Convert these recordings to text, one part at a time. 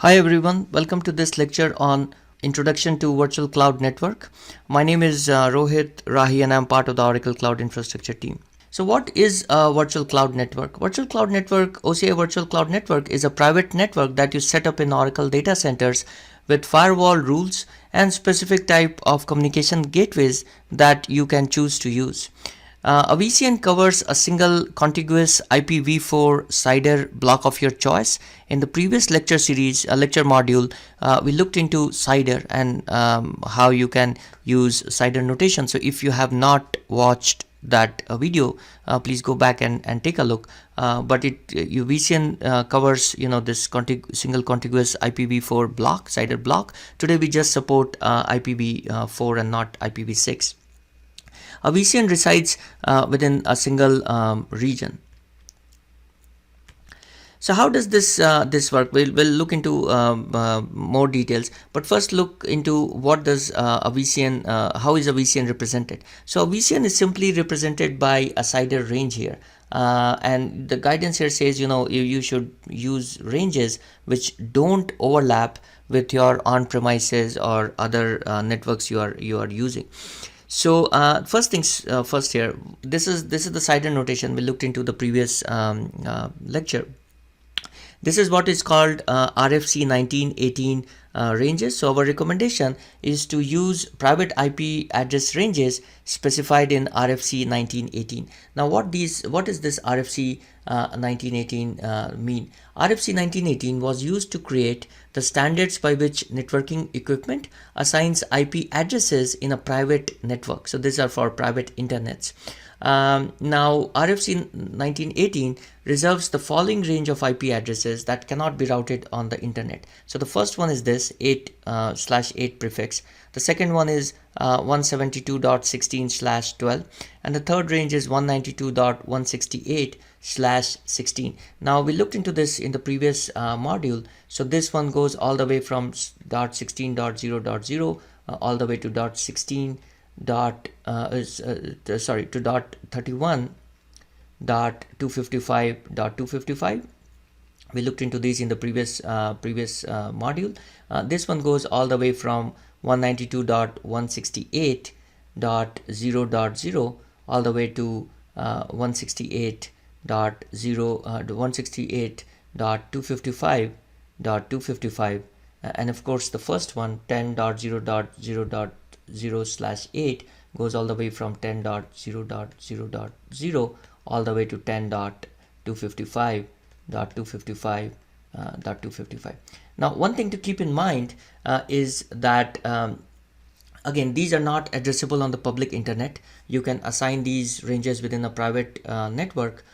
Hi everyone, welcome to this lecture on Introduction to Virtual Cloud Network. My name is Rohit Rahi and I'm part of the Oracle Cloud Infrastructure team. So what is a virtual cloud network? Virtual cloud network, OCI Virtual Cloud Network is a private network that you set up in Oracle data centers with firewall rules and specific type of communication gateways that you can choose to use. A VCN covers a single contiguous IPv4 CIDR block of your choice. In the previous lecture series, lecture module, we looked into CIDR and how you can use CIDR notation. So if you have not watched that video, please go back and take a look. But your VCN covers this single contiguous IPv4 block, CIDR block. Today we just support IPv4 and not IPv6. A VCN resides within a single region. So how does this work? We'll look into more details, but first look into what does a VCN, how is a VCN represented? So a VCN is simply represented by a CIDR range here. And the guidance here says, you should use ranges which don't overlap with your on-premises or other networks you are using. So first things first here, this is the CIDR notation we looked into the previous lecture. This is what is called RFC 1918 ranges. So our recommendation is to use private IP address ranges specified in RFC 1918. Now what is this RFC 1918 mean? RFC 1918 was used to create the standards by which networking equipment assigns IP addresses in a private network. So these are for private internets. Now RFC 1918 reserves the following range of IP addresses that cannot be routed on the internet. So the first one is this 8/8 prefix. The second one is 172.16/12, and the third range is 192.168/16. Now we looked into this in the previous module. So this one goes all the way from .16.0.0 all the way to .16 to .31.255.255. We looked into these in the previous module. This one goes all the way from 192.168.0.0 all the way to 168.255.255, and of course the first one 10.0.0.0/8 goes all the way from 10.0.0.0 all the way to 10.255.255.255. Now one thing to keep in mind is that again, these are not addressable on the public internet. You can assign these ranges within a private network.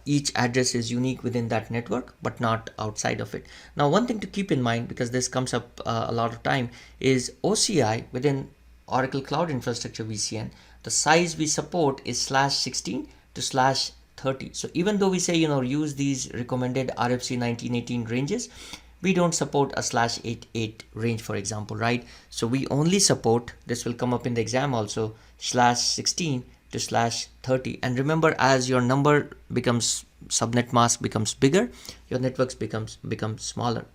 Each address is unique within that network, but not outside of it. Now, one thing to keep in mind, because this comes up a lot of time, is OCI within Oracle Cloud Infrastructure VCN. The size we support is /16 to /30. So even though we say use these recommended RFC 1918 ranges, we don't support a /88 range, for example, right? So we only support, this will come up in the exam also, /16 to /30. And remember, as your number becomes, subnet mask becomes bigger, your networks become smaller.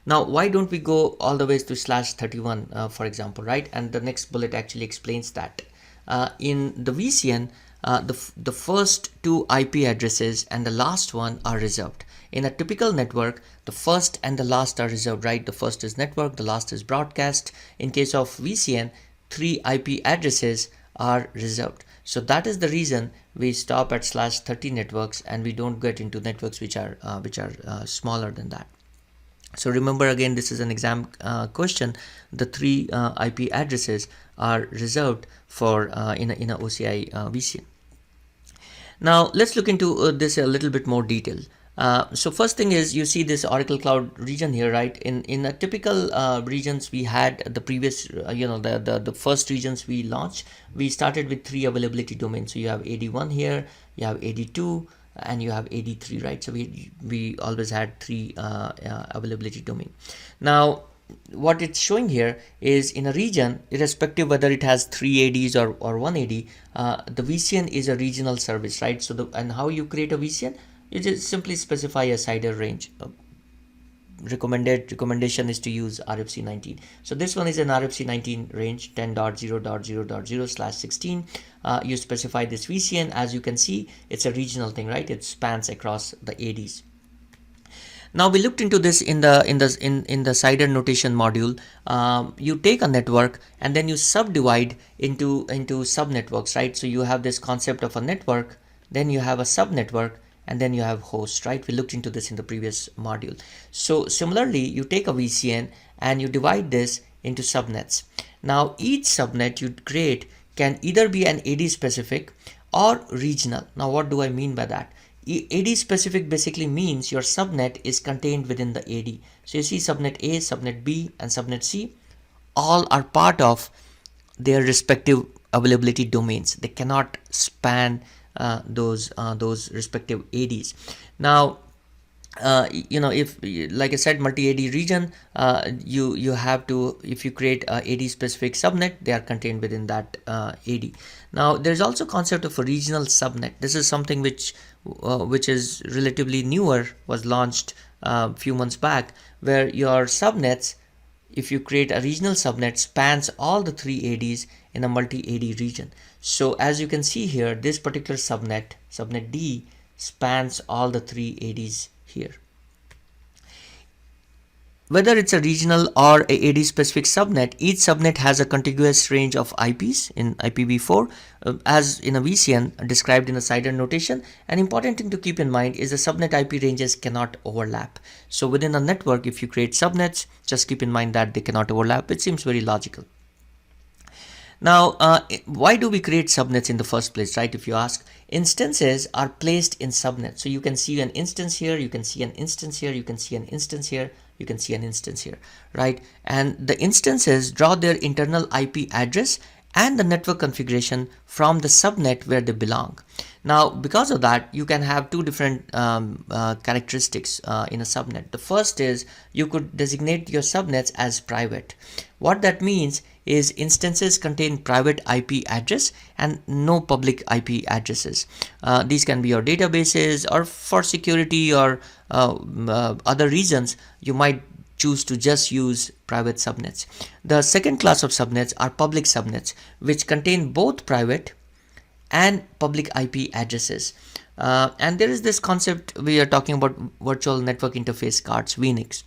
Now, why don't we go all the way to /31, for example, right? And the next bullet actually explains that. In the VCN, the first two IP addresses and the last one are reserved. In a typical network, the first and the last are reserved, right? The first is network, the last is broadcast. In case of VCN, 3 IP addresses are reserved. So that is the reason we stop at /30 networks and we don't get into networks which are smaller than that. So remember, again, this is an exam question. The 3 IP addresses are reserved for in a OCI VCN. Now let's look into this a little bit more detail. So first thing is, you see this Oracle Cloud region here, right? In a typical regions, we had the previous, the first regions we launched, we started with 3 availability domains. So you have AD1 here, you have AD2, and you have AD3, right? So we always had 3 availability domain. Now what it's showing here is, in a region, irrespective whether it has 3 ADs or 1 AD, the VCN is a regional service, right? So and how you create a VCN? You just simply specify a CIDR range. recommendation is to use RFC 19. So this one is an RFC 19 range 10.0.0.0/16. You specify this VCN. As you can see, it's a regional thing, right? It spans across the ADs. Now we looked into this in the CIDR notation module. You take a network and then you subdivide into subnetworks, right? So you have this concept of a network, then you have a subnetwork, and then you have host, right? We looked into this in the previous module. So similarly, you take a VCN and you divide this into subnets. Now each subnet you create can either be an AD specific or regional. Now what do I mean by that? AD specific basically means your subnet is contained within the AD. So you see subnet A, subnet B, and subnet C all are part of their respective availability domains. They cannot span those respective ADs. Now, if, like I said, multi-AD region, you have to, if you create a AD specific subnet, they are contained within that AD. Now there's also concept of a regional subnet. This is something which is relatively newer, was launched a few months back, where your subnets, if you create a regional subnet, spans all the three ADs in a multi-AD region. So as you can see here, this particular subnet D, spans all the three ADs here. Whether it's a regional or a AD specific subnet, each subnet has a contiguous range of IPs in IPv4 as in a VCN described in a CIDR notation. An important thing to keep in mind is the subnet IP ranges cannot overlap. So within a network, if you create subnets, just keep in mind that they cannot overlap. It seems very logical. Now, why do we create subnets in the first place, right? If you ask, instances are placed in subnets. So you can see an instance here, you can see an instance here, you can see an instance here, you can see an instance here, right? And the instances draw their internal IP address and the network configuration from the subnet where they belong. Now, because of that, you can have two different characteristics in a subnet. The first is you could designate your subnets as private. What that means is instances contain private IP address and no public IP addresses. These can be your databases, or for security or other reasons, you might choose to just use private subnets. The second class of subnets are public subnets, which contain both private and public IP addresses. And there is this concept we are talking about, virtual network interface cards, VNICs.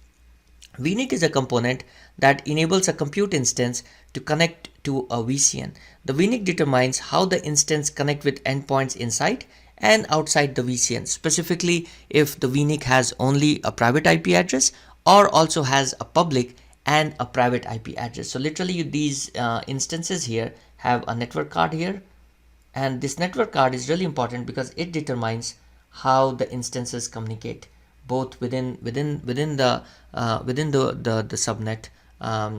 VNIC is a component that enables a compute instance to connect to a VCN. The VNIC determines how the instance connect with endpoints inside and outside the VCN, specifically if the VNIC has only a private IP address or also has a public and a private IP address. So literally these instances here have a network card here, and this network card is really important because it determines how the instances communicate, both within the subnet,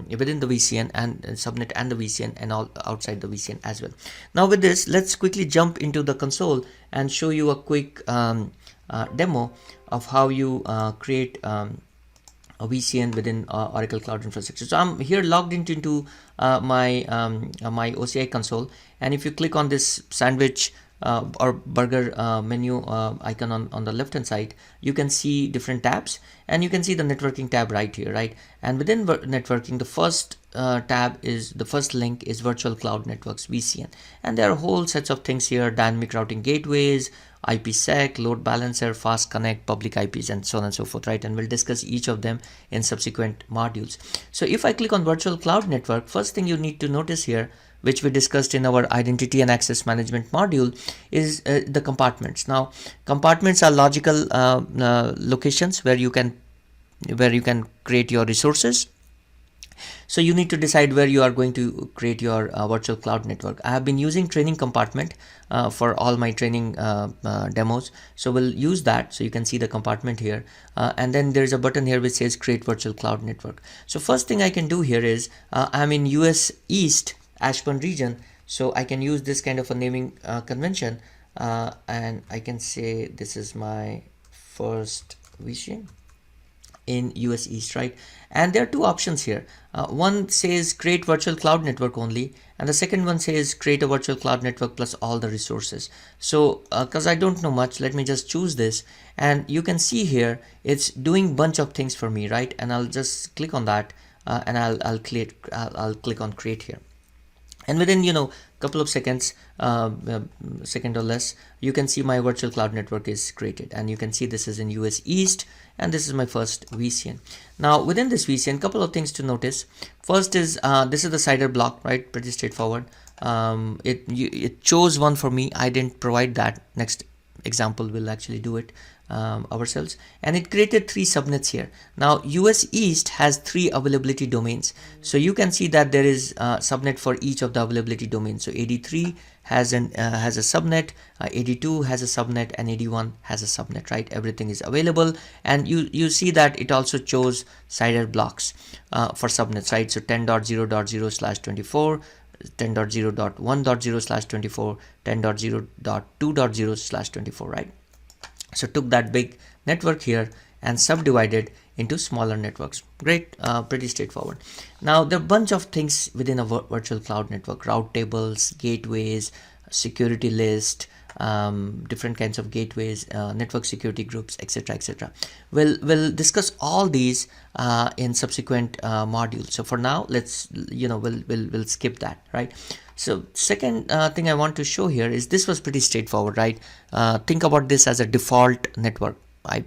within the VCN and subnet and the VCN, and all outside the VCN as well. Now with this, let's quickly jump into the console and show you a quick demo of how you create a VCN within Oracle Cloud Infrastructure. So I'm here logged into my OCI console, and if you click on this sandwich or burger menu icon on the left hand side, you can see different tabs, and you can see the networking tab right here, right? And within networking, the first the first link is Virtual Cloud Networks, VCN, and there are whole sets of things here: dynamic routing gateways, IPsec, load balancer, fast connect, public IPs, and so on and so forth, right? And we'll discuss each of them in subsequent modules. So if I click on Virtual Cloud Network, first thing you need to notice here, which we discussed in our identity and access management module, is the compartments. Now, compartments are logical locations where you can create your resources. So you need to decide where you are going to create your virtual cloud network. I have been using training compartment for all my training demos, so we'll use that. So you can see the compartment here, and then there's a button here which says create virtual cloud network. So first thing I can do here is I'm in US East Ashburn region, so I can use this kind of a naming convention, and I can say this is my first VCN in US East, right? And there are two options here. One says create virtual cloud network only, and the second one says create a virtual cloud network plus all the resources. So because I don't know much, let me just choose this, and you can see here it's doing bunch of things for me, right? And I'll just click on that, and I'll click on create here, and within couple of seconds, second or less, you can see my virtual cloud network is created, and you can see this is in US East, and this is my first VCN. Now within this VCN, couple of things to notice. First is this is the CIDR block, right? Pretty straightforward. It chose one for me. I didn't provide that. Next example will actually do it ourselves, and it created 3 subnets here. Now US East has 3 availability domains, so you can see that there is a subnet for each of the availability domains. So 83 has a subnet, 82 has a subnet, and 81 has a subnet, right? Everything is available, and you see that it also chose CIDR blocks for subnets, right? So 10.0.0/24, 10.0.1.0/24, 10.0.2.0/24, right? So took that big network here and subdivided into smaller networks. Great, pretty straightforward. Now there are a bunch of things within a virtual cloud network: route tables, gateways, security list, different kinds of gateways, network security groups, etc., etc. We'll discuss all these in subsequent modules. So for now, let's we'll skip that, right? So second thing I want to show here is this was pretty straightforward, right? Think about this as a default network. I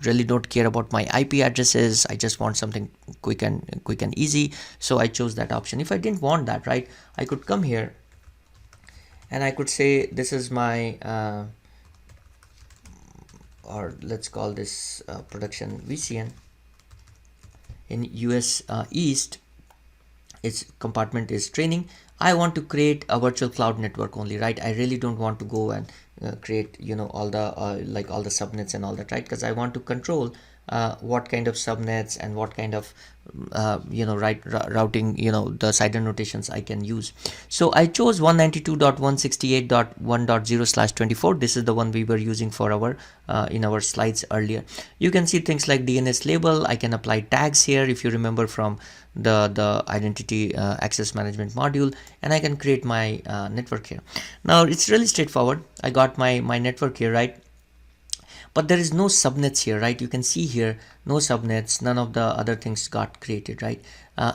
really don't care about my IP addresses. I just want something quick and easy. So I chose that option. If I didn't want that, right, I could come here and I could say this is my or let's call this production VCN in US East. Its compartment is training. I want to create a virtual cloud network only, right? I really don't want to go and create all the like all the subnets and all that, right? Because I want to control what kind of subnets and what kind of routing, the CIDR notations I can use. So I chose 192.168.1.0/24. This is the one we were using for our in our slides earlier. You can see things like DNS label. I can apply tags here, if you remember from the identity access management module, and I can create my network here. Now it's really straightforward. I got my network here, right? But there is no subnets here, right? You can see here no subnets, none of the other things got created, right?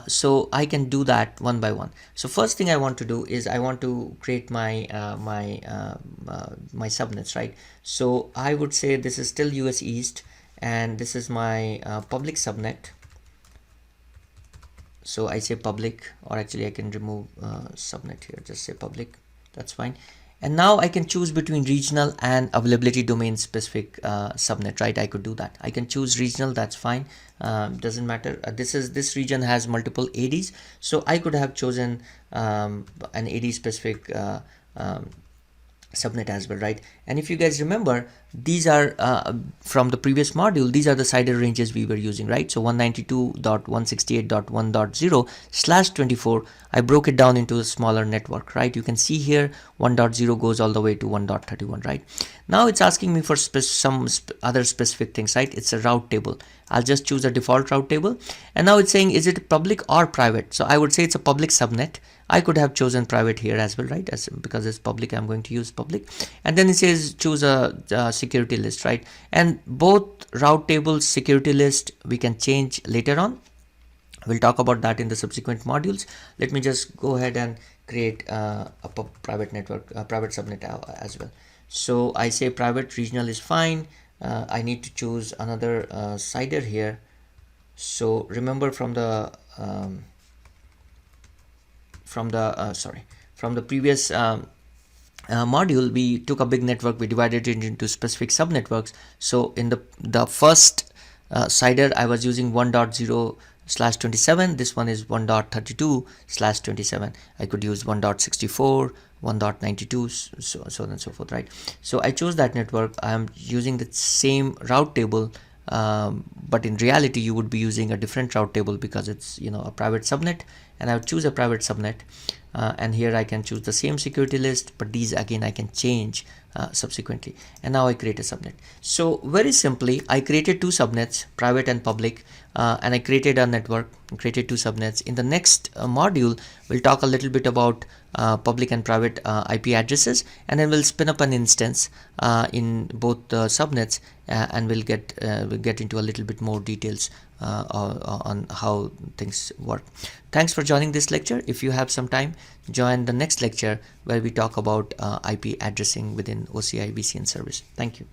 So I can do that one by one. So first thing I want to do is I want to create my my subnets, right? So I would say this is still US East, and this is my public subnet. So I say public, or actually I can remove subnet here, just say public, that's fine. And now I can choose between regional and availability domain specific subnet, right? I could do that. I can choose regional, that's fine. Doesn't matter. This region has multiple ADs, so I could have chosen an AD specific subnet as well, right? And if you guys remember, these are from the previous module, these are the CIDR ranges we were using, right? So 192.168.1.0/24, I broke it down into a smaller network, right? You can see here 1.0 goes all the way to 1.31, right? Now it's asking me for some other specific things, right? It's a route table. I'll just choose a default route table, and now it's saying is it public or private? So I would say it's a public subnet. I could have chosen private here as well, right? Because it's public, I'm going to use public. And then it says choose a security list, right? And both route tables, security list, we can change later on. We'll talk about that in the subsequent modules. Let me just go ahead and create a private network, a private subnet as well. So I say private, regional is fine. I need to choose another CIDR here. So remember from the previous module, we took a big network, we divided it into specific subnetworks. So in the first CIDR, I was using 1.0/27. This one is 1.32/27. I could use 1.64, 1.92, so on and so forth, right? So I chose that network. I'm using the same route table, but in reality you would be using a different route table because it's a private subnet, and I would choose a private subnet. and here I can choose the same security list, but these again I can change subsequently. And now I create a subnet. So very simply, I created two subnets, private and public, and I created a network, created two subnets. In the next module, we'll talk a little bit about public and private IP addresses, and then we'll spin up an instance in both the subnets, and we'll get into a little bit more details on how things work. Thanks for joining this lecture. If you have some time, join the next lecture where we talk about IP addressing within OCI VCN service. Thank you.